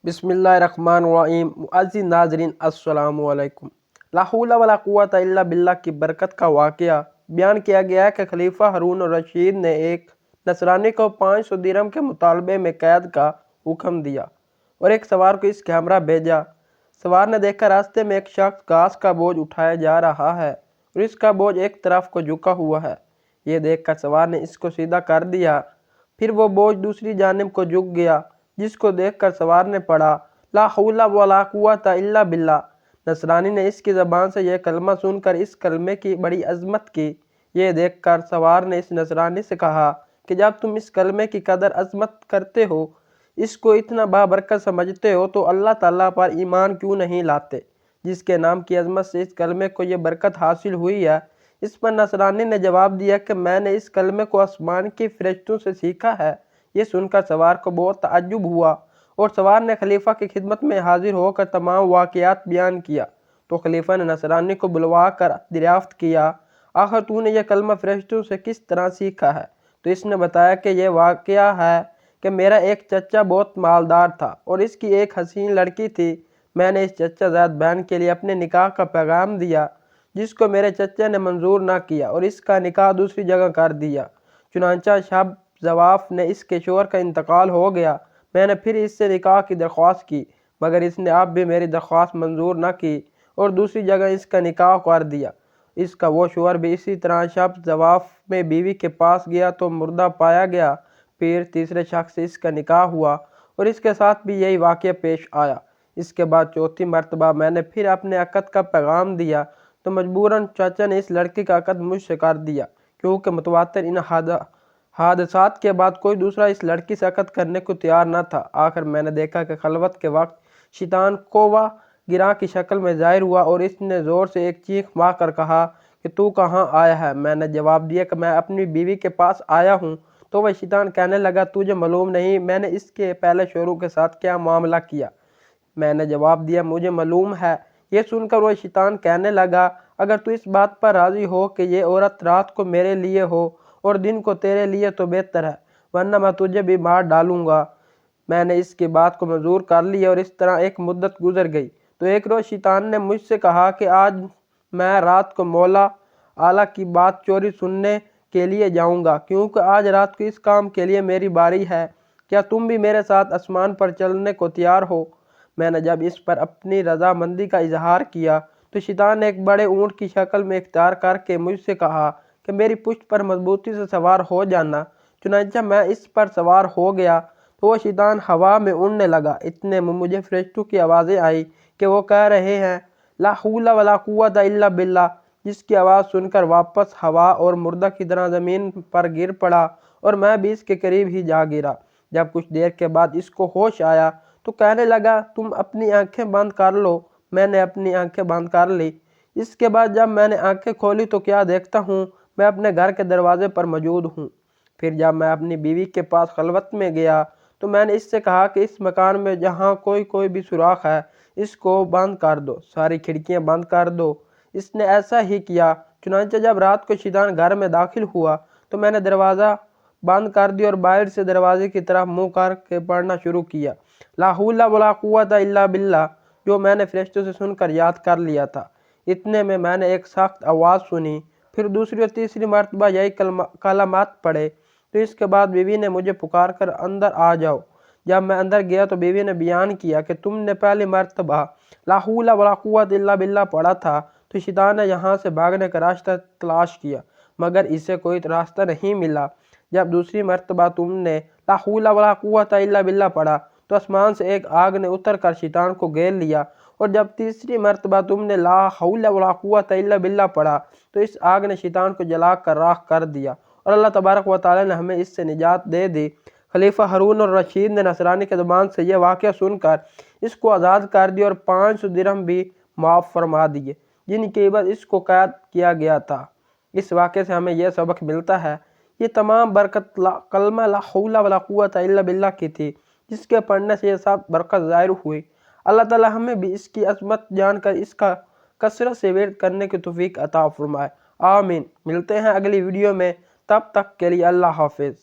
بسم اللہ الرحمن الرحیم۔ معزز ناظرین السلام علیکم۔ لا حول ولا قوت الا باللہ کی برکت کا واقعہ بیان کیا گیا ہے کہ خلیفہ ہارون الرشید نے ایک نصرانی کو 500 درہم کے مطالبے میں قید کا حکم دیا اور ایک سوار کو اس کے ہمراہ بھیجا۔ سوار نے دیکھا راستے میں ایک شخص گھاس کا بوجھ اٹھایا جا رہا ہے اور اس کا بوجھ ایک طرف کو جھکا ہوا ہے۔ یہ دیکھ کر سوار نے اس کو سیدھا کر دیا، پھر وہ بوجھ دوسری جانب کو جھک گیا، جس کو دیکھ کر سوار نے پڑھا لا حول ولا قوت الا باللہ۔ نصرانی نے اس کی زبان سے یہ کلمہ سن کر اس کلمے کی بڑی عظمت کی۔ یہ دیکھ کر سوار نے اس نصرانی سے کہا کہ جب تم اس کلمے کی قدر عظمت کرتے ہو، اس کو اتنا بابرکت سمجھتے ہو تو اللہ تعالیٰ پر ایمان کیوں نہیں لاتے، جس کے نام کی عظمت سے اس کلمے کو یہ برکت حاصل ہوئی ہے۔ اس پر نصرانی نے جواب دیا کہ میں نے اس کلمے کو آسمان کے فرشتوں سے سیکھا ہے۔ یہ سن کر سوار کو بہت تعجب ہوا اور سوار نے خلیفہ کی خدمت میں حاضر ہو کر تمام واقعات بیان کیا تو خلیفہ نے نصرانی کو بلوا کر دریافت کیا، آخر تو نے یہ کلمہ فرشتوں سے کس طرح سیکھا ہے؟ تو اس نے بتایا کہ یہ واقعہ ہے کہ میرا ایک چچا بہت مالدار تھا اور اس کی ایک حسین لڑکی تھی۔ میں نے اس چچا زاد بہن کے لیے اپنے نکاح کا پیغام دیا، جس کو میرے چچا نے منظور نہ کیا اور اس کا نکاح دوسری جگہ کر دیا۔ چنانچہ شب زواف نے اس کے شوہر کا انتقال ہو گیا۔ میں نے پھر اس سے نکاح کی درخواست کی، مگر اس نے اب بھی میری درخواست منظور نہ کی اور دوسری جگہ اس کا نکاح کر دیا۔ اس کا وہ شوہر بھی اسی طرح شب زواف میں بیوی کے پاس گیا تو مردہ پایا گیا۔ پھر تیسرے شخص سے اس کا نکاح ہوا اور اس کے ساتھ بھی یہی واقعہ پیش آیا۔ اس کے بعد چوتھی مرتبہ میں نے پھر اپنے عقد کا پیغام دیا تو مجبوراً چاچا نے اس لڑکی کا عقد مجھ سے کر دیا، کیونکہ متواتر ان حادثات کے بعد کوئی دوسرا اس لڑکی سے عقد کرنے کو تیار نہ تھا۔ آخر میں نے دیکھا کہ خلوت کے وقت شیطان کوہ گراں کی شکل میں ظاہر ہوا اور اس نے زور سے ایک چیخ مار کر کہا کہ تو کہاں آیا ہے؟ میں نے جواب دیا کہ میں اپنی بیوی کے پاس آیا ہوں۔ تو وہ شیطان کہنے لگا تجھے معلوم نہیں میں نے اس کے پہلے شوہروں کے ساتھ کیا معاملہ کیا؟ میں نے جواب دیا مجھے معلوم ہے۔ یہ سن کر وہ شیطان کہنے لگا اگر تو اس بات پر راضی ہو کہ یہ عورت رات کو میرے لیے ہو اور دن کو تیرے لیے تو بہتر ہے، ورنہ میں تجھے بھی مار ڈالوں گا۔ میں نے اس کی بات کو منظور کر لیا اور اس طرح ایک مدت گزر گئی تو ایک روز شیطان نے مجھ سے کہا کہ آج میں رات کو مولا اعلیٰ کی بات چوری سننے کے لیے جاؤں گا، کیونکہ آج رات کو اس کام کے لیے میری باری ہے۔ کیا تم بھی میرے ساتھ آسمان پر چلنے کو تیار ہو؟ میں نے جب اس پر اپنی رضامندی کا اظہار کیا تو شیطان نے ایک بڑے اونٹ کی شکل میں اختیار کر کے مجھ سے کہا کہ میری پشت پر مضبوطی سے سوار ہو جانا۔ چنانچہ میں اس پر سوار ہو گیا تو وہ شیطان ہوا میں اڑنے لگا۔ اتنے میں مجھے فرشتوں کی آوازیں آئی کہ وہ کہہ رہے ہیں لا حول ولا قوت الا باللہ، جس کی آواز سن کر واپس ہوا اور مردہ کی طرح زمین پر گر پڑا اور میں بھی اس کے قریب ہی جا گرا۔ جب کچھ دیر کے بعد اس کو ہوش آیا تو کہنے لگا تم اپنی آنکھیں بند کر لو۔ میں نے اپنی آنکھیں بند کر لی۔ اس کے بعد جب میں نے آنکھیں کھولی تو کیا دیکھتا ہوں، میں اپنے گھر کے دروازے پر موجود ہوں۔ پھر جب میں اپنی بیوی کے پاس خلوت میں گیا تو میں نے اس سے کہا کہ اس مکان میں جہاں کوئی بھی سوراخ ہے اس کو بند کر دو، ساری کھڑکیاں بند کر دو۔ اس نے ایسا ہی کیا۔ چنانچہ جب رات کو شیطان گھر میں داخل ہوا تو میں نے دروازہ بند کر دیا اور باہر سے دروازے کی طرف منہ کر کے پڑھنا شروع کیا لا حول ولا قوت الا باللہ، جو میں نے فرشتوں سے سن کر یاد کر لیا تھا۔ اتنے میں نے ایک سخت آواز سنی، پھر دوسری اور تیسری مرتبہ یہی کلمات پڑھے تو اس کے بعد بیوی نے مجھے پکار کر اندر آ جاؤ۔ جب میں اندر گیا تو بیوی نے بیان کیا کہ تم نے پہلی مرتبہ لا حول ولا قوت الا باللہ پڑھا تھا تو شیطان نے یہاں سے بھاگنے کا راستہ تلاش کیا مگر اسے کوئی راستہ نہیں ملا۔ جب دوسری مرتبہ تم نے لا حول ولا قوت الا باللہ پڑھا تو آسمان سے ایک آگ نے اتر کر شیطان کو گھیر لیا، اور جب تیسری مرتبہ تم نے لا حول ولا قوت الا باللہ پڑھا تو اس آگ نے شیطان کو جلا کر راکھ کر دیا اور اللہ تبارک و تعالی نے ہمیں اس سے نجات دے دی۔ خلیفہ ہارون الرشید نے نصرانی کی زبان سے یہ واقعہ سن کر اس کو آزاد کر دیا اور 500 درہم بھی معاف فرما دیے، جن کی عوض اس کو قید کیا گیا تھا۔ اس واقعے سے ہمیں یہ سبق ملتا ہے، یہ تمام برکت کلمہ لا حول ولا قوت الا باللہ کی تھی، جس کے پڑھنے سے یہ سب برکت ظاہر ہوئی۔ اللہ تعالی ہمیں بھی اس کی عظمت جان کر اس کا کثرت سے ورد کرنے کی توفیق عطا فرمائے، آمین۔ ملتے ہیں اگلی ویڈیو میں، تب تک کے لیے اللہ حافظ۔